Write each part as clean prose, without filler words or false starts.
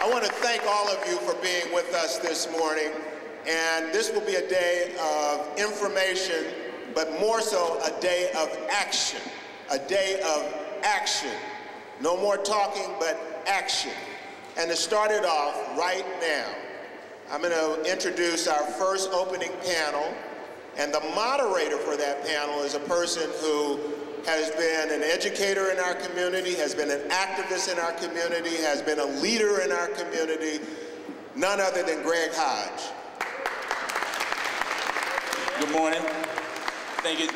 I want to thank all of you for being with us this morning. And this will be a day of information, but more so a day of action. A day of action. No more talking, but action. And to start it off right now, I'm going to introduce our first opening panel. And the moderator for that panel is a person who has been an educator in our community, has been an activist in our community, has been a leader in our community, none other than Greg Hodge. Good morning. Thank you,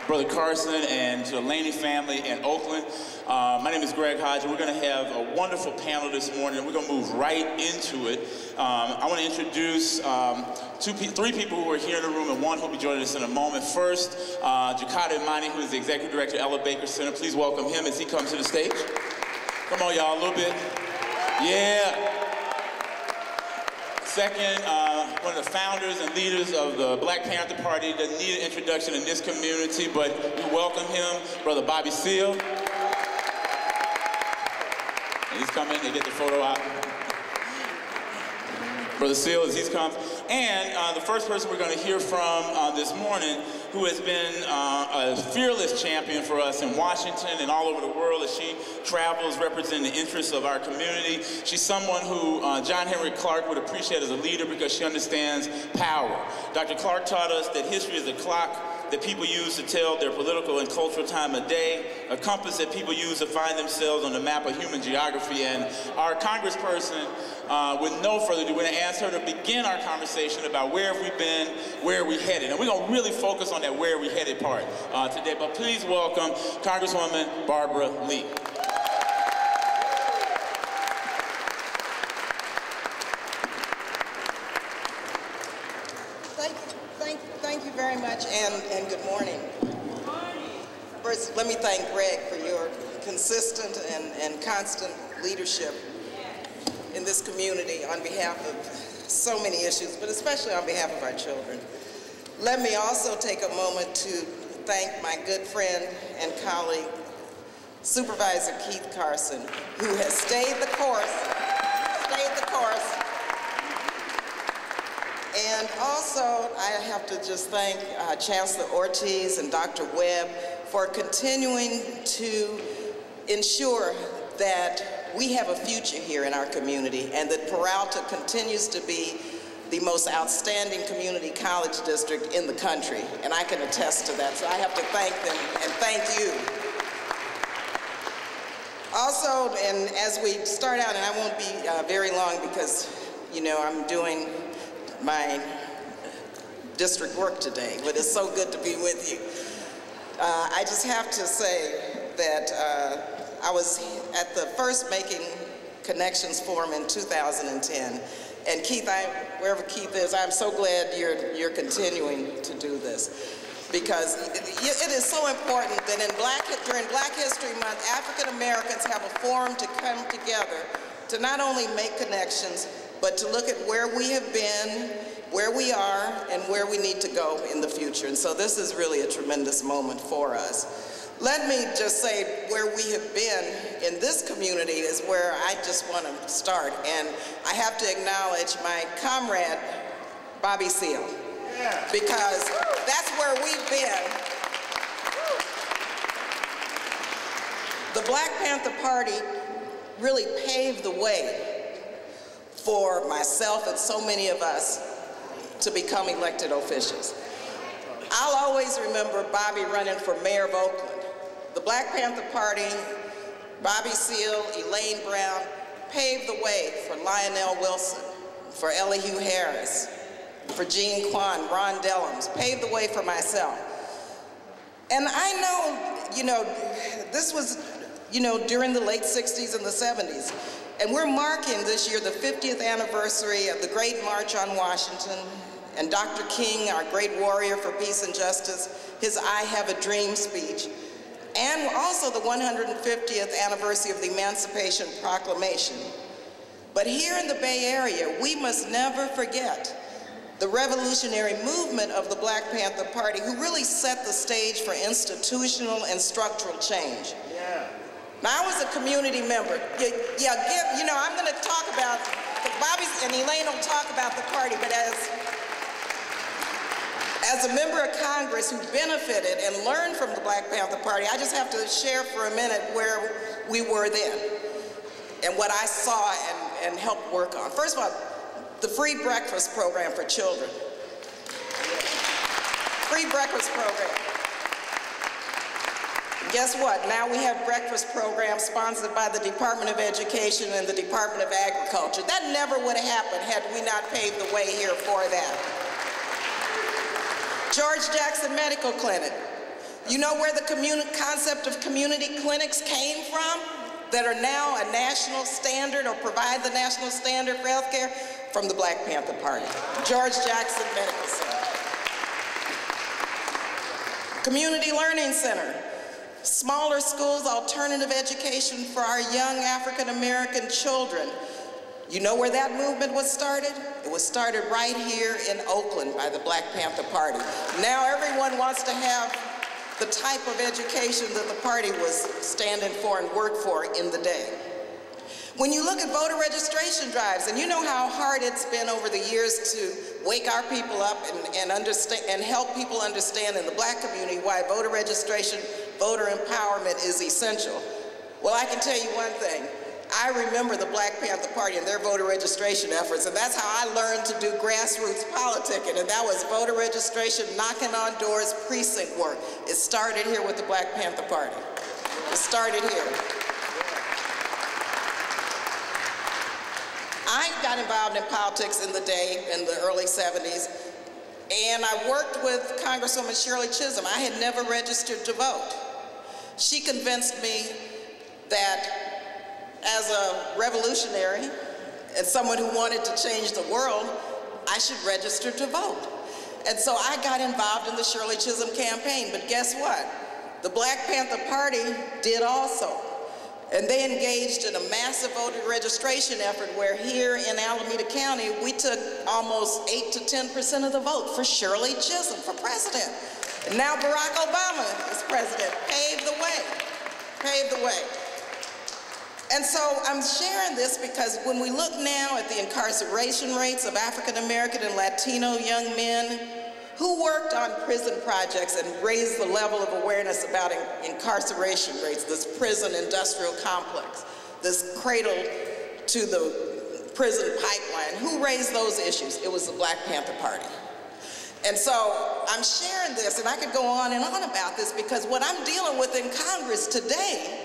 Brother Carson, and to the Laney family in Oakland. My name is Greg Hodge, and we're going to have a wonderful panel this morning, and we're going to move right into it. I want to introduce three people who are here in the room, and one who will be joining us in a moment. First, Jakota Imani, who is the Executive Director of Ella Baker Center. Please welcome him as he comes to the stage. Come on, y'all, a little bit. Yeah. Second, one of the founders and leaders of the Black Panther Party. Doesn't need an introduction in this community, but we welcome him, Brother Bobby Seale. And he's coming to get the photo out. Brother Seale, as he's come. And the first person we're going to hear from this morning, who has been a fearless champion for us in Washington and all over the world as she travels representing the interests of our community. She's someone who John Henry Clark would appreciate as a leader because she understands power. Dr. Clark taught us that history is a clock that people use to tell their political and cultural time of day, a compass that people use to find themselves on the map of human geography. And our congressperson, with no further ado, we're going to ask her to begin our conversation about where have we been, where are we headed. And we're going to really focus on that where are we headed part today. But please welcome Congresswoman Barbara Lee. Thank you very much, and good morning. First, let me thank Greg for your consistent and constant leadership in this community on behalf of so many issues, but especially on behalf of our children. Let me also take a moment to thank my good friend and colleague, Supervisor Keith Carson, who has stayed the course. And also, I have to just thank Chancellor Ortiz and Dr. Webb for continuing to ensure that we have a future here in our community and that Peralta continues to be the most outstanding community college district in the country. And I can attest to that, so I have to thank them and thank you. Also, and as we start out, and I won't be very long because, you know, I'm doing my district work today, but it's so good to be with you. I just have to say that I was at the first Making Connections Forum in 2010, and Keith, wherever Keith is, I'm so glad you're continuing to do this, because it is so important that during Black History Month, African Americans have a forum to come together to not only make connections, but to look at where we have been, where we are, and where we need to go in the future. And so this is really a tremendous moment for us. Let me just say where we have been in this community is where I just want to start. And I have to acknowledge my comrade, Bobby Seale, because that's where we've been. The Black Panther Party really paved the way for myself and so many of us to become elected officials. I'll always remember Bobby running for mayor of Oakland. The Black Panther Party, Bobby Seale, Elaine Brown, paved the way for Lionel Wilson, for Elihu Harris, for Gene Kwan, Ron Dellums, paved the way for myself. And I know, you know, this was, you know, during the late 60s and the 70s. And we're marking this year the 50th anniversary of the Great March on Washington, and Dr. King, our great warrior for peace and justice, his I Have a Dream speech, and also the 150th anniversary of the Emancipation Proclamation. But here in the Bay Area, we must never forget the revolutionary movement of the Black Panther Party, who really set the stage for institutional and structural change. Yeah. Now, I was a community member. I'm going to talk about, Bobby and Elaine will talk about the party, but as a member of Congress who benefited and learned from the Black Panther Party, I just have to share for a minute where we were then and what I saw and helped work on. First of all, the free breakfast program for children. Free breakfast program. Guess what? Now we have breakfast programs sponsored by the Department of Education and the Department of Agriculture. That never would have happened had we not paved the way here for that. George Jackson Medical Clinic. You know where the concept of community clinics came from that are now a national standard or provide the national standard for healthcare? From the Black Panther Party. George Jackson Medical Center. Community Learning Center. Smaller schools, alternative education for our young African American children. You know where that movement was started? It was started right here in Oakland by the Black Panther Party. Now everyone wants to have the type of education that the party was standing for and worked for in the day. When you look at voter registration drives, and you know how hard it's been over the years to wake our people up and understand and help people understand in the Black community why voter registration, voter empowerment is essential. Well, I can tell you one thing. I remember the Black Panther Party and their voter registration efforts, and that's how I learned to do grassroots politicking, and that was voter registration, knocking on doors, precinct work. It started here with the Black Panther Party. It started here. I got involved in politics in the early 70s, and I worked with Congresswoman Shirley Chisholm. I had never registered to vote. She convinced me that as a revolutionary and someone who wanted to change the world, I should register to vote. And so I got involved in the Shirley Chisholm campaign, but guess what? The Black Panther Party did also. And they engaged in a massive voter registration effort where here in Alameda County, we took almost 8 to 10% of the vote for Shirley Chisholm for president. And now Barack Obama is president. Paved the way. Paved the way. And so I'm sharing this because when we look now at the incarceration rates of African American and Latino young men who worked on prison projects and raised the level of awareness about incarceration rates, this prison industrial complex, this cradle to the prison pipeline, who raised those issues? It was the Black Panther Party. And so I'm sharing this, and I could go on and on about this because what I'm dealing with in Congress today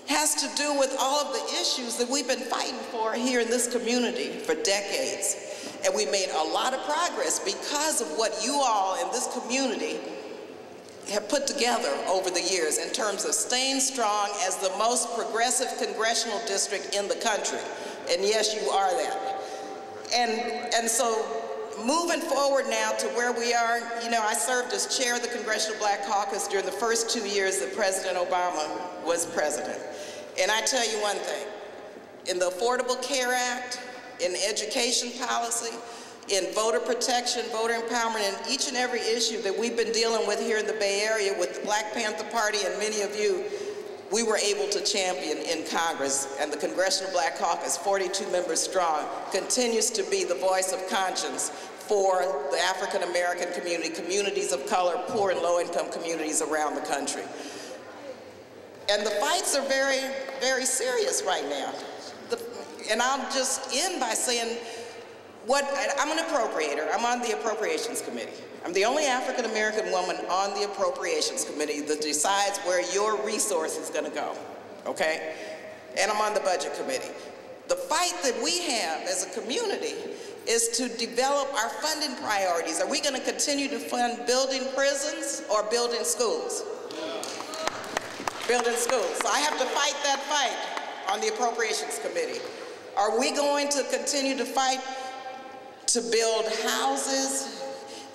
has to do with all of the issues that we've been fighting for here in this community for decades. And we made a lot of progress because of what you all in this community have put together over the years in terms of staying strong as the most progressive congressional district in the country. And yes, you are that. And so moving forward now to where we are, you know, I served as chair of the Congressional Black Caucus during the first 2 years that President Obama was president. And I tell you one thing, in the Affordable Care Act, in education policy, in voter protection, voter empowerment, and each and every issue that we've been dealing with here in the Bay Area with the Black Panther Party and many of you, we were able to champion in Congress. And the Congressional Black Caucus, 42 members strong, continues to be the voice of conscience for the African American community, communities of color, poor and low-income communities around the country. And the fights are very, very serious right now. And I'll just end by saying, I'm an appropriator. I'm on the Appropriations Committee. I'm the only African American woman on the Appropriations Committee that decides where your resource is going to go, okay? And I'm on the Budget Committee. The fight that we have as a community is to develop our funding priorities. Are we going to continue to fund building prisons or building schools? Building schools. So I have to fight that fight on the Appropriations Committee. Are we going to continue to fight to build houses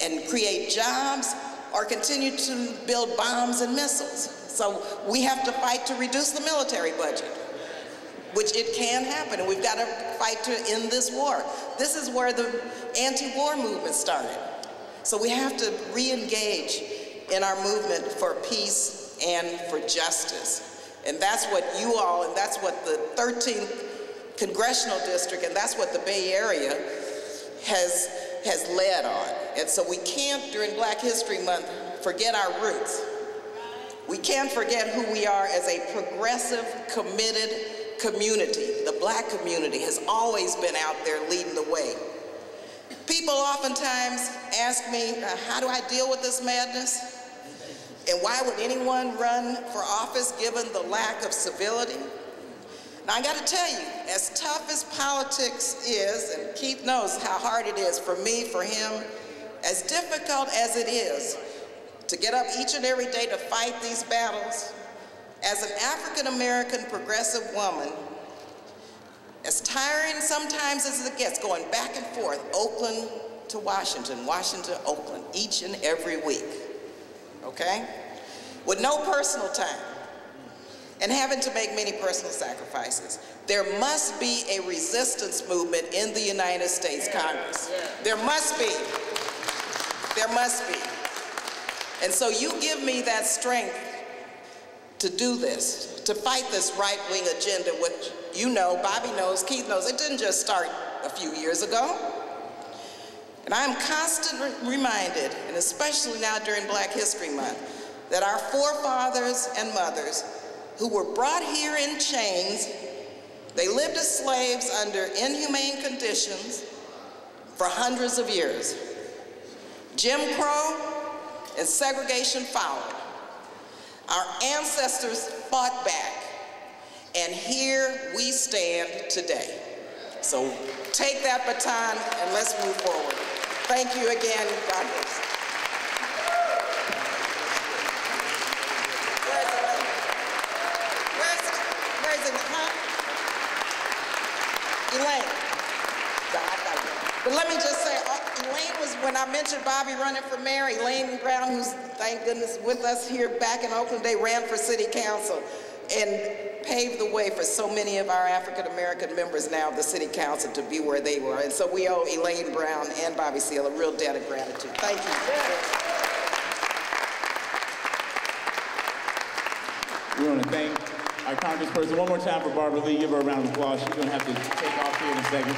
and create jobs, or continue to build bombs and missiles? So we have to fight to reduce the military budget, which it can happen, and we've got to fight to end this war. This is where the anti-war movement started. So we have to re-engage in our movement for peace and for justice. And that's what you all, and that's what the 13th Congressional District, and that's what the Bay Area has led on. And so we can't, during Black History Month, forget our roots. We can't forget who we are as a progressive, committed community. The Black community has always been out there leading the way. People oftentimes ask me, how do I deal with this madness? And why would anyone run for office given the lack of civility? Now, I got to tell you, as tough as politics is, and Keith knows how hard it is for me, for him, as difficult as it is to get up each and every day to fight these battles, as an African-American progressive woman, as tiring sometimes as it gets, going back and forth, Oakland to Washington, Washington to Oakland, each and every week, okay? With no personal time, and having to make many personal sacrifices. There must be a resistance movement in the United States Congress. There must be. There must be. And so you give me that strength to do this, to fight this right-wing agenda, which you know, Bobby knows, Keith knows, it didn't just start a few years ago. And I'm constantly reminded, and especially now during Black History Month, that our forefathers and mothers who were brought here in chains, they lived as slaves under inhumane conditions for hundreds of years. Jim Crow and segregation followed. Our ancestors fought back, and here we stand today. So take that baton and let's move forward. Thank you again, God bless. Elaine. But let me just say, Elaine was, when I mentioned Bobby running for mayor, Elaine Brown, who's, thank goodness, with us here back in Oakland, they ran for city council and paved the way for so many of our African-American members now of the city council to be where they were. And so we owe Elaine Brown and Bobby Seale a real debt of gratitude. Thank you. We want to thank our congressperson one more time for Barbara Lee. Give her a round of applause. She's going to have to take off here in a second.